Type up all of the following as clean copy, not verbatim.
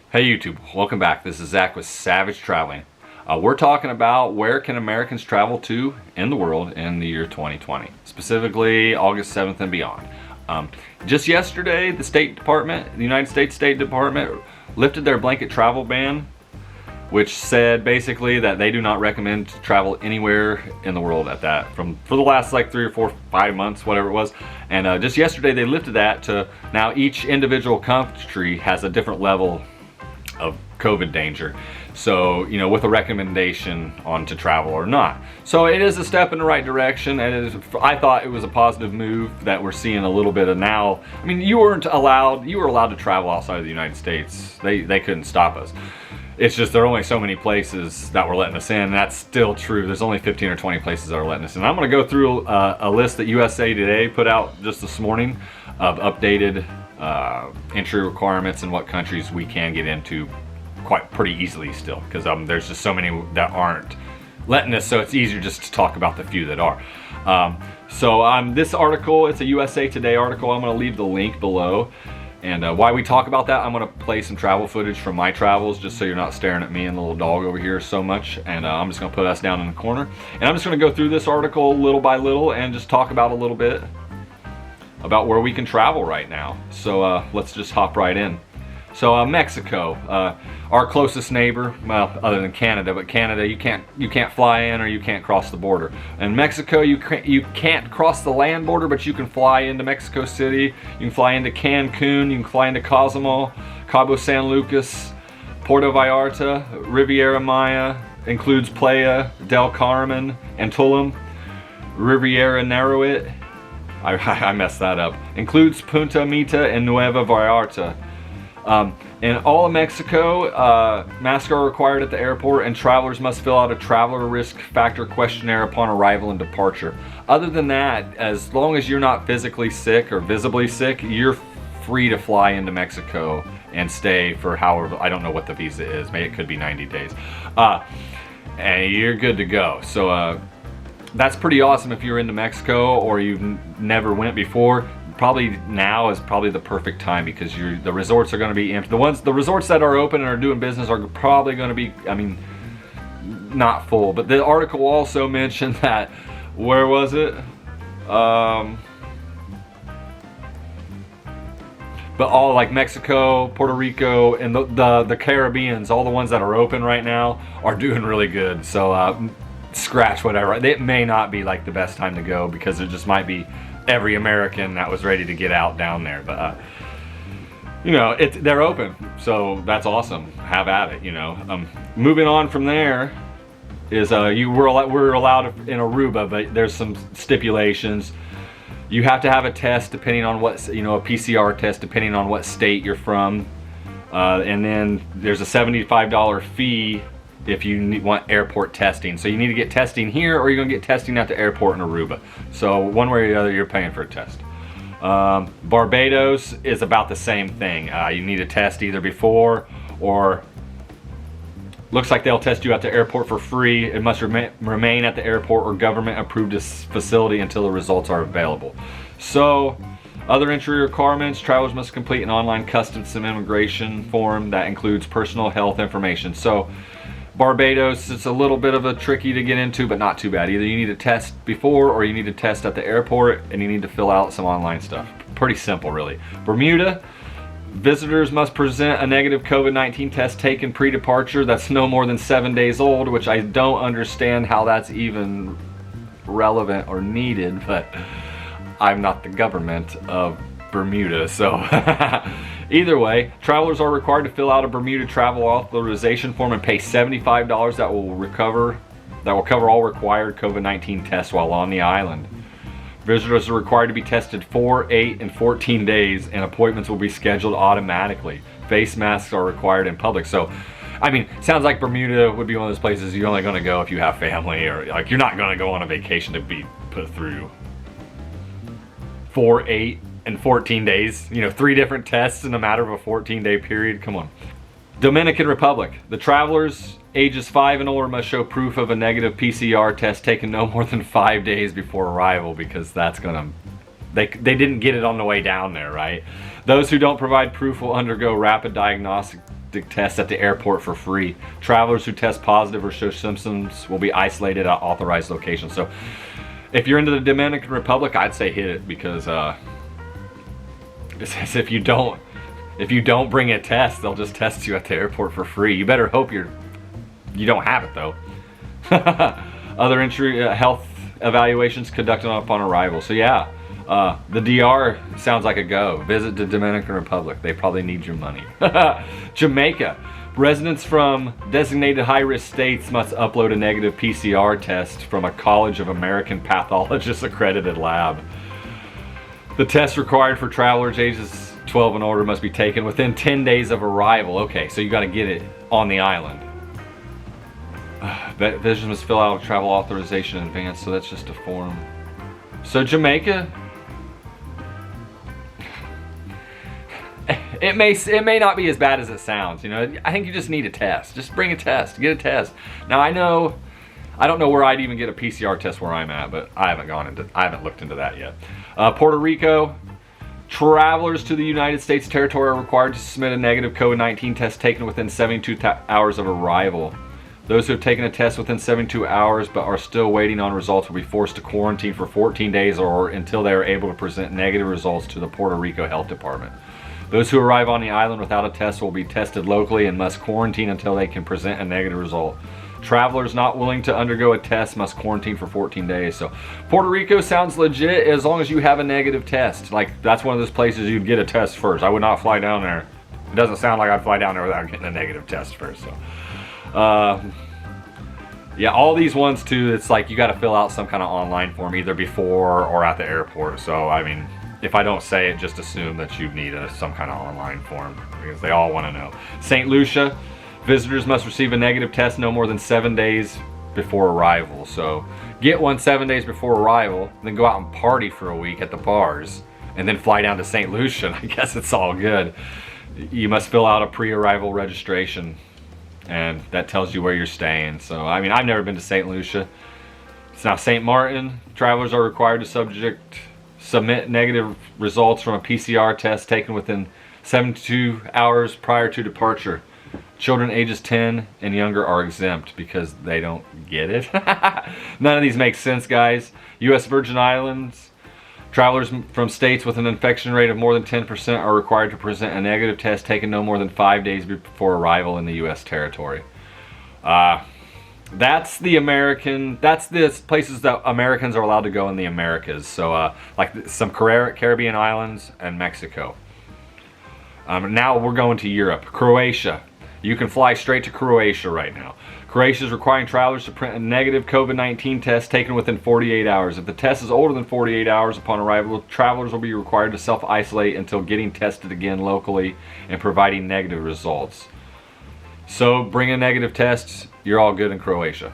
Hey YouTube, welcome back. This is Zach with Savage Traveling. We're talking about where can Americans travel to in the world in the year 2020, specifically August 7th and beyond. Just yesterday, the United States State Department lifted their blanket travel ban, which said basically that they do not recommend to travel anywhere in the world at that for the last like 3 or 4, 5 months, whatever it was. And just yesterday they lifted that to now each individual country has a different level of COVID danger, so with a recommendation on to travel or not. So it is a step in the right direction, and I thought it was a positive move that we're seeing a little bit of now. I mean, you were allowed to travel outside of the United States. They couldn't stop us. It's just there are only so many places that were letting us in. That's still true. There's only 15 or 20 places that are letting us in. I'm going to go through a list that USA Today put out just this morning of updated entry requirements and what countries we can get into pretty easily still, because there's just so many that aren't letting us, so it's easier just to talk about the few that are. This article, it's a USA Today article. I'm going to leave the link below. And why we talk about that, I'm going to play some travel footage from my travels, just so you're not staring at me and the little dog over here so much. And I'm just going to put us down in the corner. And I'm just going to go through this article little by little and just talk about a little bit about where we can travel right now. So let's just hop right in. So Mexico, our closest neighbor, well, other than Canada, but Canada you can't fly in or you can't cross the border. And Mexico you can't cross the land border, but you can fly into Mexico City. You can fly into Cancun. You can fly into Cozumel, Cabo San Lucas, Puerto Vallarta, Riviera Maya, includes Playa del Carmen and Tulum, Riviera Nayarit. I messed that up. Includes Punta Mita and Nueva Vallarta. In all of Mexico, masks are required at the airport, and travelers must fill out a traveler risk factor questionnaire upon arrival and departure. Other than that, as long as you're not physically sick or visibly sick, you're free to fly into Mexico and stay for however, I don't know what the visa is, maybe it could be 90 days. And you're good to go. So that's pretty awesome if you're into Mexico or you've never went before. Probably now is probably the perfect time, because the resorts are going to be empty. The resorts that are open and are doing business are probably going to be, not full. But the article also mentioned that, where was it? But all like Mexico, Puerto Rico, and the Caribbeans, all the ones that are open right now are doing really good. So scratch whatever. It may not be like the best time to go, because there just might be every American that was ready to get out down there, but they're open, so that's awesome. Have at it. Moving on from there is we're allowed in Aruba, but there's some stipulations. You have to have a test depending on what a PCR test depending on what state you're from, and then there's a $75 fee if you want airport testing. So you need to get testing here, or you're going to get testing at the airport in Aruba. So one way or the other, you're paying for a test. Barbados is about the same thing. You need a test either before, or looks like they'll test you at the airport for free. It must remain at the airport or government approved facility until the results are available. So other entry requirements: travelers must complete an online customs and immigration form that includes personal health information. So Barbados, it's a little bit of a tricky to get into, but not too bad. Either you need a test before, or you need a test at the airport, and you need to fill out some online stuff. Pretty simple, really. Bermuda, visitors must present a negative COVID-19 test taken pre-departure that's no more than 7 days old, which I don't understand how that's even relevant or needed, but I'm not the government of Bermuda, so either way, travelers are required to fill out a Bermuda travel authorization form and pay $75 that will cover all required COVID-19 tests while on the island. Visitors are required to be tested 4, 8, and 14 days, and appointments will be scheduled automatically. Face masks are required in public. So sounds like Bermuda would be one of those places you're only going to go if you have family, or like you're not going to go on a vacation to be put through 4, 8, and 14 days, 3 different tests in a matter of a 14-day period. Come on. Dominican Republic. The travelers ages 5 and older must show proof of a negative PCR test taken no more than 5 days before arrival, because that's gonna They didn't get it on the way down there, right? Those who don't provide proof will undergo rapid diagnostic diagnostic tests at the airport for free. Travelers who test positive or show symptoms will be isolated at authorized locations. So if you're into the Dominican Republic, I'd say hit it, because it says if you don't bring a test, they'll just test you at the airport for free. You better hope you don't have it though. Other entry health evaluations conducted upon arrival. So yeah, the DR sounds like a go. Visit the Dominican Republic. They probably need your money. Jamaica. Residents from designated high-risk states must upload a negative PCR test from a College of American Pathologists accredited lab. The test required for travelers ages 12 and older must be taken within 10 days of arrival. Okay, so you got to get it on the island. Visitors must fill out a travel authorization in advance, so that's just a form. So Jamaica, it may not be as bad as it sounds. You know, I think you just need a test. Just bring a test, get a test. Now I don't know where I'd even get a PCR test where I'm at, but I haven't looked into that yet. Puerto Rico. Travelers to the United States territory are required to submit a negative COVID-19 test taken within 72 hours of arrival. Those who have taken a test within 72 hours but are still waiting on results will be forced to quarantine for 14 days or until they are able to present negative results to the Puerto Rico Health Department. Those who arrive on the island without a test will be tested locally and must quarantine until they can present a negative result. Travelers not willing to undergo a test must quarantine for 14 days. So Puerto Rico sounds legit as long as you have a negative test. Like, that's one of those places you'd get a test first. I would not fly down there. It doesn't sound like I'd fly down there without getting a negative test first. So yeah, all these ones too, it's like you got to fill out some kind of online form either before or at the airport. So I mean, if I don't say it, just assume that you need some kind of online form, because they all want to know. St. Lucia. Visitors must receive a negative test no more than 7 days before arrival. So get one 7 days before arrival, then go out and party for a week at the bars, and then fly down to St. Lucia. I guess it's all good. You must fill out a pre-arrival registration, and that tells you where you're staying. So I mean, I've never been to St. Lucia. It's now St. Martin. Travelers are required to submit negative results from a PCR test taken within 72 hours prior to departure. Children ages 10 and younger are exempt because they don't get it. None of these make sense, guys. U.S. Virgin Islands. Travelers from states with an infection rate of more than 10% are required to present a negative test taken no more than 5 days before arrival in the U.S. territory. That's the places that Americans are allowed to go in the Americas. So like some Caribbean islands and Mexico. Now we're going to Europe. Croatia. You can fly straight to Croatia right now. Croatia is requiring travelers to print a negative COVID-19 test taken within 48 hours. If the test is older than 48 hours upon arrival, travelers will be required to self-isolate until getting tested again locally and providing negative results. So bring a negative test, you're all good in Croatia.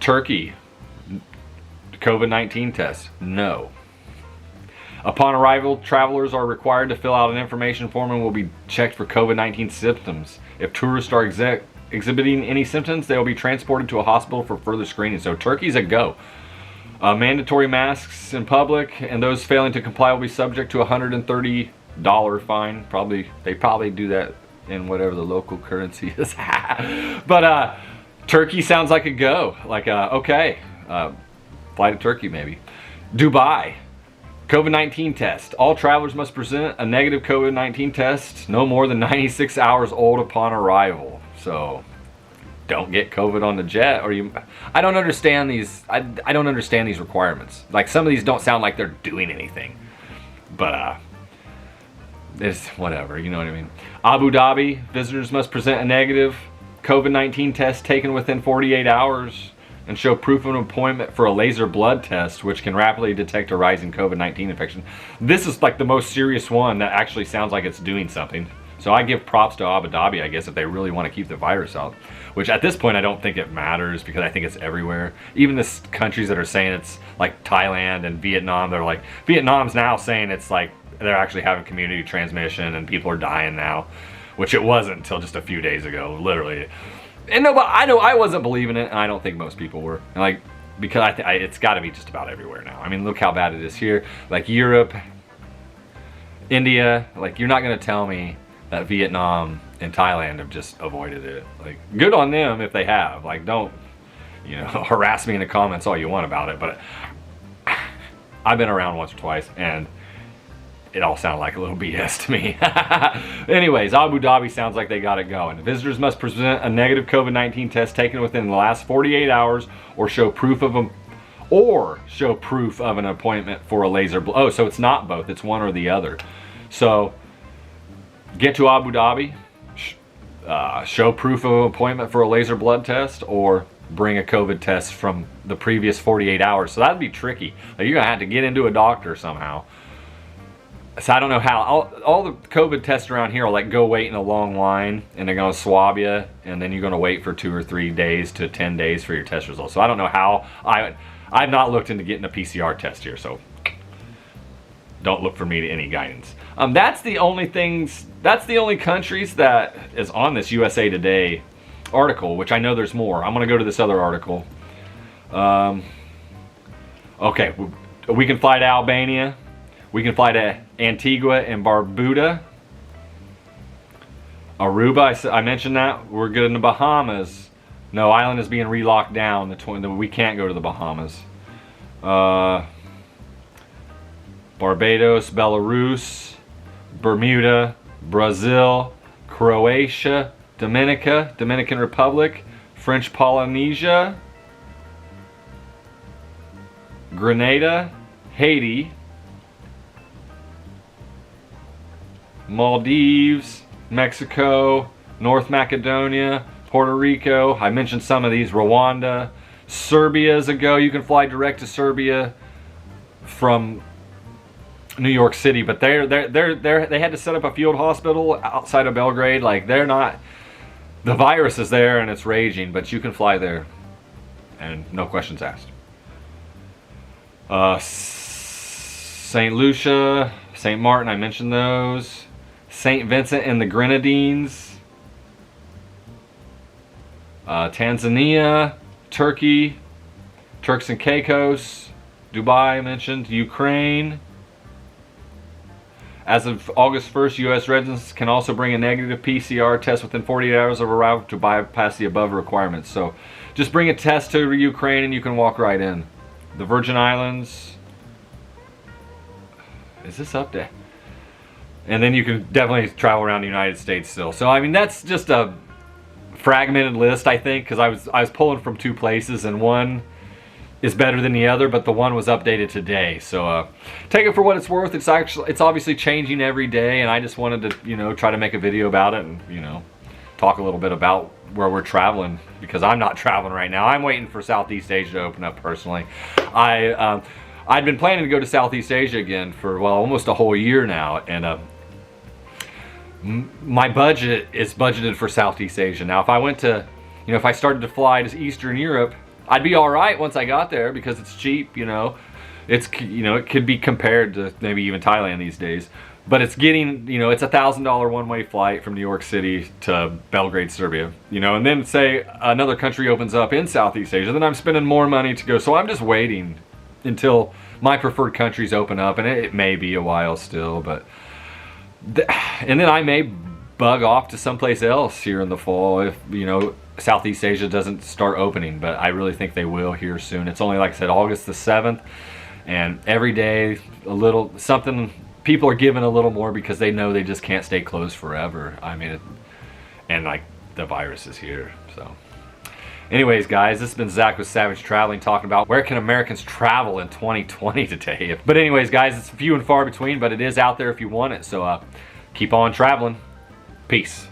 Turkey, COVID-19 test, no. Upon arrival, travelers are required to fill out an information form and will be checked for COVID-19 symptoms. If tourists are exhibiting any symptoms, they will be transported to a hospital for further screening. So Turkey's a go. Mandatory masks in public, and those failing to comply will be subject to a $130 fine. They probably do that in whatever the local currency is. But Turkey sounds like a go. Like, okay, fly to Turkey maybe. Dubai. COVID-19 test. All travelers must present a negative COVID-19 test no more than 96 hours old upon arrival. So don't get COVID on the jet, or I don't understand these. I don't understand these requirements. Like, some of these don't sound like they're doing anything, but it's whatever. You know what I mean? Abu Dhabi. Visitors must present a negative COVID-19 test taken within 48 hours and show proof of an appointment for a laser blood test, which can rapidly detect a rising COVID-19 infection. This is like the most serious one that actually sounds like it's doing something. So I give props to Abu Dhabi, I guess, if they really want to keep the virus out. Which at this point I don't think it matters, because I think it's everywhere. Even the countries that are saying it's like Thailand and Vietnam, they're like, Vietnam's now saying it's like they're actually having community transmission and people are dying now, which it wasn't until just a few days ago, literally. And no, but I know I wasn't believing it, and I don't think most people were. And like, because it's got to be just about everywhere now. I mean, look how bad it is here. Like Europe, India. Like, you're not going to tell me Vietnam and Thailand have just avoided it. Like, good on them if they have. Like, don't, you know, harass me in the comments all you want about it, but I've been around once or twice, and it all sounded like a little BS to me. Anyways, Abu Dhabi sounds like they got it going. Visitors must present a negative COVID-19 test taken within the last 48 hours or show proof of an appointment for a laser blood. Oh, so it's not both, it's one or the other. So get to Abu Dhabi, show proof of an appointment for a laser blood test, or bring a COVID test from the previous 48 hours. So that'd be tricky. Like, you're gonna have to get into a doctor somehow. So I don't know how. All the COVID tests around here are like, go wait in a long line and they're gonna swab you, and then you're gonna wait for 2 or 3 days to 10 days for your test results. So I don't know how. I've not looked into getting a PCR test here, so don't look for me to any guidance. That's the only countries that is on this USA Today article, which I know there's more. I'm gonna go to this other article. Okay, we can fly to Albania. We can fly to Antigua and Barbuda. Aruba, I mentioned that. We're good in the Bahamas. No, island is being re-locked down. We can't go to the Bahamas. Barbados, Belarus, Bermuda, Brazil, Croatia, Dominican Republic, French Polynesia, Grenada, Haiti, Maldives, Mexico, North Macedonia, Puerto Rico. I mentioned some of these. Rwanda, Serbia is a go. You can fly direct to Serbia from New York City, but they had to set up a field hospital outside of Belgrade. Like, they're not. The virus is there and it's raging, but you can fly there, and no questions asked. St. Lucia, St. Martin, I mentioned those. St. Vincent and the Grenadines, Tanzania, Turkey, Turks and Caicos, Dubai I mentioned, Ukraine. As of August 1st, U.S. residents can also bring a negative PCR test within 48 hours of arrival to bypass the above requirements. So just bring a test to Ukraine and you can walk right in. The Virgin Islands. Is this up there? And then you can definitely travel around the United States still. So I mean, that's just a fragmented list, I think, because I was pulling from 2 places, and one is better than the other, but the one was updated today. So take it for what it's worth. It's obviously changing every day, and I just wanted to, you know, try to make a video about it and, you know, talk a little bit about where we're traveling, because I'm not traveling right now. I'm waiting for Southeast Asia to open up personally. I'd been planning to go to Southeast Asia again for, well, almost a whole year now, and my budget is budgeted for Southeast Asia. Now, if I went to, you know, if I started to fly to Eastern Europe, I'd be all right once I got there because it's cheap, you know. It's, you know, it could be compared to maybe even Thailand these days. But it's getting, you know, it's $1,000 one-way flight from New York City to Belgrade, Serbia, you know, and then say another country opens up in Southeast Asia, then I'm spending more money to go. So I'm just waiting until my preferred countries open up, and it may be a while still, but and then I may bug off to someplace else here in the fall if, you know, Southeast Asia doesn't start opening, but I really think they will here soon. It's only, like I said, August the 7th, and every day a little something. People are giving a little more because they know they just can't stay closed forever. I mean, and like the virus is here, so. Anyways, guys, this has been Zach with Savage Traveling, talking about where can Americans travel in 2020 today. But anyways, guys, it's few and far between, but it is out there if you want it. So keep on traveling. Peace.